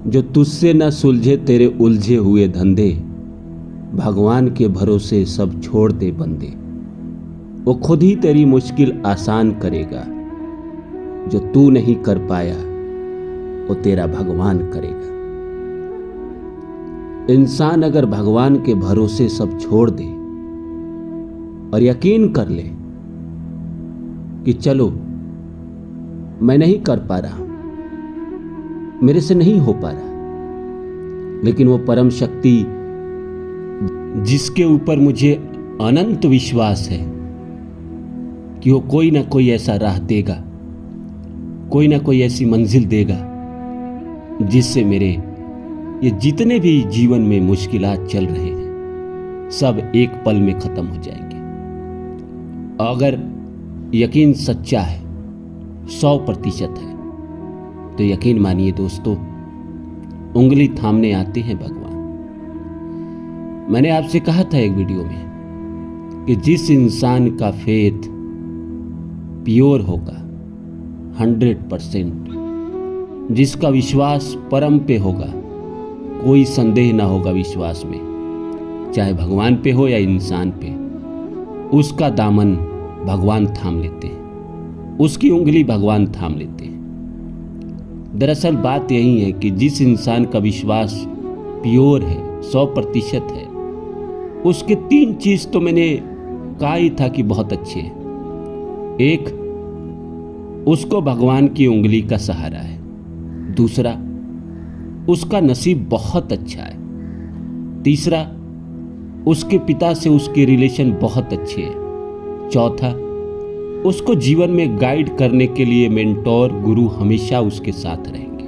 जो तुझसे न सुलझे तेरे उलझे हुए धंधे, भगवान के भरोसे सब छोड़ दे बंदे। वो खुद ही तेरी मुश्किल आसान करेगा, जो तू नहीं कर पाया वो तेरा भगवान करेगा। इंसान अगर भगवान के भरोसे सब छोड़ दे और यकीन कर ले कि चलो मैं नहीं कर पा रहा, मेरे से नहीं हो पा रहा, लेकिन वो परम शक्ति जिसके ऊपर मुझे अनंत विश्वास है कि वो कोई ना कोई ऐसा राह देगा, कोई ना कोई ऐसी मंजिल देगा जिससे मेरे ये जितने भी जीवन में मुश्किलात चल रहे हैं सब एक पल में खत्म हो जाएंगे। अगर यकीन सच्चा है, 100% है, तो यकीन मानिए दोस्तों, उंगली थामने आते हैं भगवान। मैंने आपसे कहा था एक वीडियो में कि जिस इंसान का फेथ प्योर होगा 100%, जिसका विश्वास परम पे होगा, कोई संदेह ना होगा विश्वास में, चाहे भगवान पे हो या इंसान पे, उसका दामन भगवान थाम लेते हैं, उसकी उंगली भगवान थाम लेते हैं। दरअसल बात यही है कि जिस इंसान का विश्वास प्योर है, 100% है, उसके 3 चीज तो मैंने कहा ही था कि बहुत अच्छे हैं। एक, उसको भगवान की उंगली का सहारा है। दूसरा, उसका नसीब बहुत अच्छा है। तीसरा, उसके पिता से उसके रिलेशन बहुत अच्छे हैं। चौथा, उसको जीवन में गाइड करने के लिए मेंटोर, गुरु हमेशा उसके साथ रहेंगे।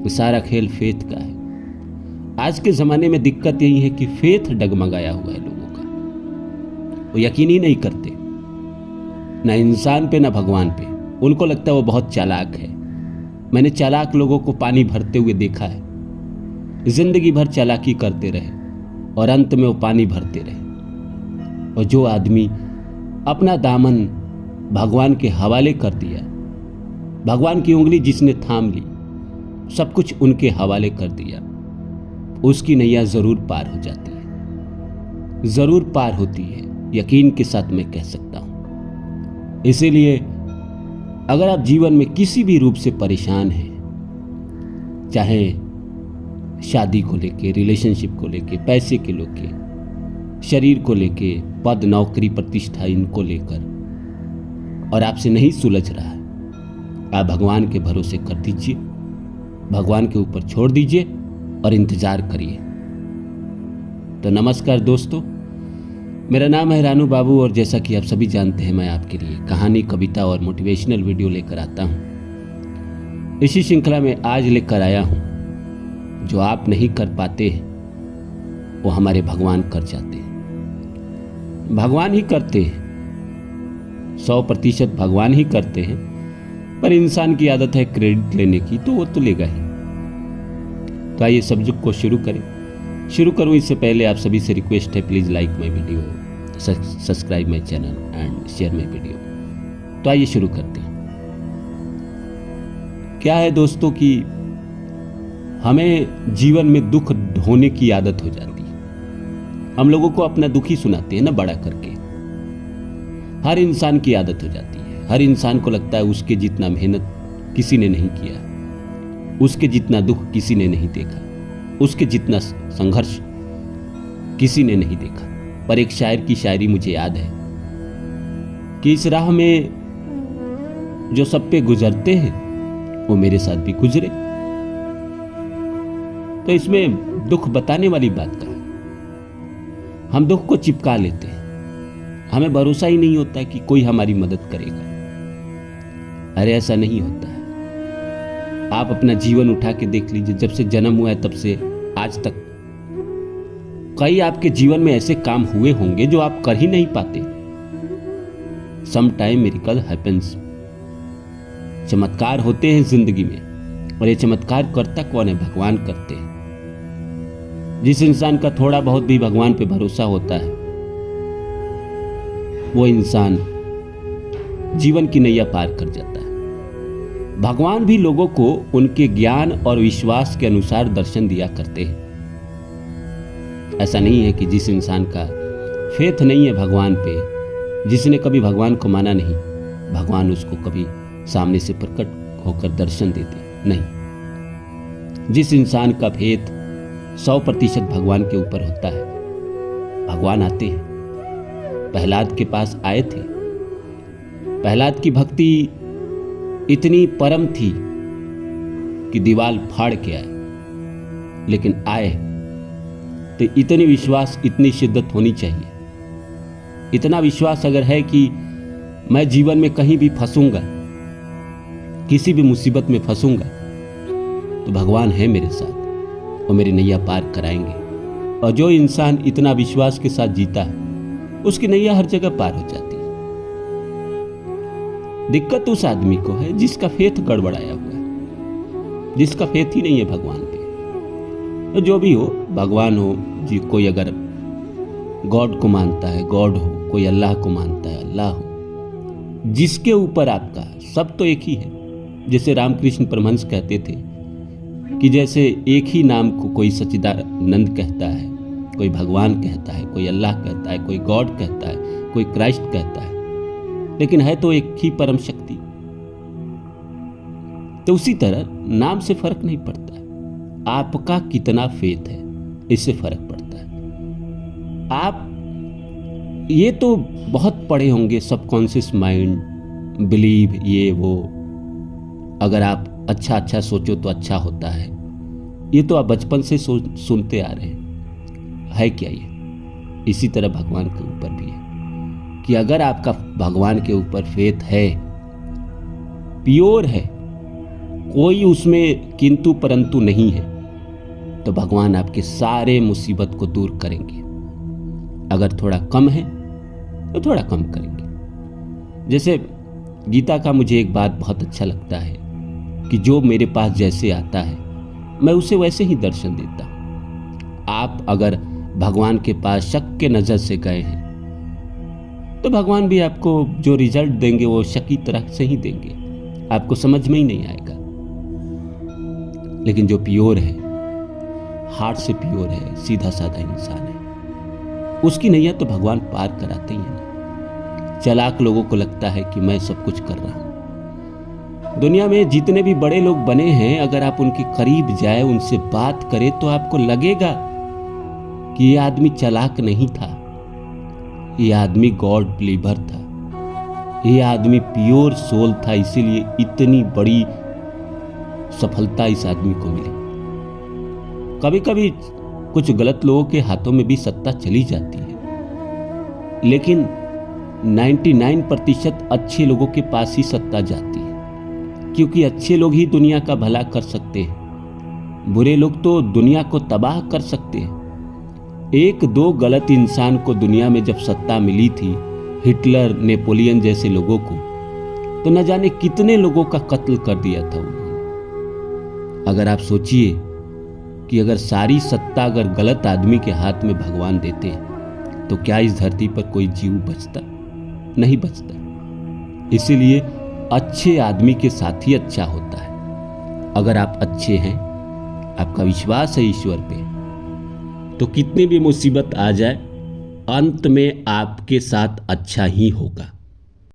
ये सारा खेल फेथ का है। आज के ज़माने में दिक्कत यही है कि फेथ डगमगाया हुआ है लोगों का। वो यकीन ही नहीं करते, ना इंसान पे ना भगवान पे। उनको लगता है वो बहुत चालाक है। मैंने चालाक लोगों को पानी भरते हुए देखा है, जिंदगी भर चालाकी करते रहे और अंत में वो पानी भरते रहे। और जो आदमी अपना दामन भगवान के हवाले कर दिया, भगवान की उंगली जिसने थाम ली, सब कुछ उनके हवाले कर दिया, उसकी नैया जरूर पार हो जाती है, जरूर पार होती है, यकीन के साथ मैं कह सकता हूं। इसीलिए अगर आप जीवन में किसी भी रूप से परेशान हैं, चाहे शादी को लेके, रिलेशनशिप को लेके, पैसे के लेके, शरीर को लेके, पद नौकरी प्रतिष्ठा इनको लेकर, और आपसे नहीं सुलझ रहा है, आप भगवान के भरोसे कर दीजिए, भगवान के ऊपर छोड़ दीजिए और इंतजार करिए। तो नमस्कार दोस्तों, मेरा नाम है रानू बाबू और जैसा कि आप सभी जानते हैं, मैं आपके लिए कहानी, कविता और मोटिवेशनल वीडियो लेकर आता हूं। इसी श्रृंखला में आज लेकर आया हूं, जो आप नहीं कर पाते वो हमारे भगवान कर जाते हैं। भगवान ही करते हैं, 100% भगवान ही करते हैं, पर इंसान की आदत है क्रेडिट लेने की, तो वो तो लेगा ही। तो आइए सब्जेक्ट को शुरू करूं इससे पहले आप सभी से रिक्वेस्ट है, please like my video, subscribe my channel and share my video. तो आइए शुरू करते हैं। क्या है दोस्तों कि हमें जीवन में दुख ढोने की आदत हो जाती है। हम लोगों को अपना दुख ही सुनाते हैं ना, बड़ा करके। हर इंसान की आदत हो जाती है। हर इंसान को लगता है उसके जितना मेहनत किसी ने नहीं किया, उसके जितना दुख किसी ने नहीं देखा, उसके जितना संघर्ष किसी ने नहीं देखा। पर एक शायर की शायरी मुझे याद है कि इस राह में जो सब पे गुजरते हैं वो मेरे साथ भी गुजरे। तो इसमें दुख बताने वाली बात का है। हम दुख को चिपका लेते हैं, हमें भरोसा ही नहीं होता कि कोई हमारी मदद करेगा। अरे ऐसा नहीं होता है। आप अपना जीवन उठा के देख लीजिए, जब से जन्म हुआ है तब से आज तक कई आपके जीवन में ऐसे काम हुए होंगे जो आप कर ही नहीं पाते। Some time miracle happens. चमत्कार होते हैं जिंदगी में, और ये चमत्कार करता कौन है? भगवान करते हैं। जिस इंसान का थोड़ा बहुत भी भगवान पे भरोसा होता है, वो इंसान जीवन की नैया पार कर जाता है। भगवान भी लोगों को उनके ज्ञान और विश्वास के अनुसार दर्शन दिया करते हैं। ऐसा नहीं है कि जिस इंसान का फेथ नहीं है भगवान पे, जिसने कभी भगवान को माना नहीं, भगवान उसको कभी सामने से प्रकट होकर दर्शन देते नहीं। जिस इंसान का फेथ 100% भगवान के ऊपर होता है, भगवान आते हैं। प्रहलाद के पास आए थे। प्रहलाद की भक्ति इतनी परम थी कि दीवार फाड़ के आए, लेकिन आए तो इतनी विश्वास, इतनी शिद्दत होनी चाहिए। इतना विश्वास अगर है कि मैं जीवन में कहीं भी फंसूंगा, किसी भी मुसीबत में फंसूंगा, तो भगवान है मेरे साथ और मेरी नैया पार कराएंगे। और जो इंसान इतना विश्वास के साथ जीता है, उसकी नैया हर जगह पार हो जाती है। दिक्कत उस आदमी को है जिसका फेथ गड़बड़ाया हुआ है, जिसका फेथ ही नहीं है भगवान पे। तो जो भी हो, भगवान हो जी, कोई अगर गॉड को मानता है गॉड हो, कोई अल्लाह को मानता है अल्लाह हो, जिसके ऊपर आपका सब तो एक ही है। जैसे रामकृष्ण परमहंस कहते थे कि जैसे एक ही नाम को कोई सच्चिदानंद कहता है, कोई भगवान कहता है, कोई अल्लाह कहता है, कोई गॉड कहता है, कोई क्राइस्ट कहता है, लेकिन है तो एक ही परम शक्ति। तो उसी तरह नाम से फर्क नहीं पड़ता है, आपका कितना फेथ है इससे फर्क पड़ता है। आप ये तो बहुत पढ़े होंगे, सबकॉन्शियस माइंड, बिलीव, ये वो, अगर आप अच्छा सोचो तो अच्छा होता है, ये तो आप बचपन से सुनते आ रहे हैं। है क्या ये? इसी तरह भगवान के ऊपर भी है कि अगर आपका भगवान के ऊपर फेथ है, प्योर है, कोई उसमें किंतु परंतु नहीं है, तो भगवान आपके सारे मुसीबत को दूर करेंगे। अगर थोड़ा कम है तो थोड़ा कम करेंगे। जैसे गीता का मुझे एक बात बहुत अच्छा लगता है कि जो मेरे पास जैसे आता है मैं उसे वैसे ही दर्शन देता हूं। आप अगर भगवान के पास शक के नजर से गए हैं तो भगवान भी आपको जो रिजल्ट देंगे वो शक की तरह से ही देंगे, आपको समझ में ही नहीं आएगा। लेकिन जो प्योर है, हार्ट से प्योर है, सीधा साधा इंसान है, उसकी नैया तो भगवान पार कराते ही है। चालाक लोगों को लगता है कि मैं सब कुछ कर रहा हूं। दुनिया में जितने भी बड़े लोग बने हैं, अगर आप उनके करीब जाए, उनसे बात करें, तो आपको लगेगा कि ये आदमी चालाक नहीं था, ये आदमी गॉड बिलीवर था, ये आदमी प्योर सोल था, इसीलिए इतनी बड़ी सफलता इस आदमी को मिली। कभी कभी कुछ गलत लोगों के हाथों में भी सत्ता चली जाती है, लेकिन 99% अच्छे लोगों के पास ही सत्ता जाती है, क्योंकि अच्छे लोग ही दुनिया का भला कर सकते हैं, बुरे लोग तो दुनिया को तबाह कर सकते हैं। एक दो गलत इंसान को दुनिया में जब सत्ता मिली थी, हिटलर, नेपोलियन जैसे लोगों को, तो न जाने कितने लोगों का कत्ल कर दिया था उन्होंने। अगर आप सोचिए कि अगर सारी सत्ता अगर गलत आदमी के हाथ में भगवान देते हैं, तो क्या इस धरती पर कोई जीव बचता? नहीं बचता। इसीलिए अच्छे आदमी के साथ ही अच्छा होता है। अगर आप अच्छे हैं, आपका विश्वास है ईश्वर पे, तो कितनी भी मुसीबत आ जाए, अंत में आपके साथ अच्छा ही होगा।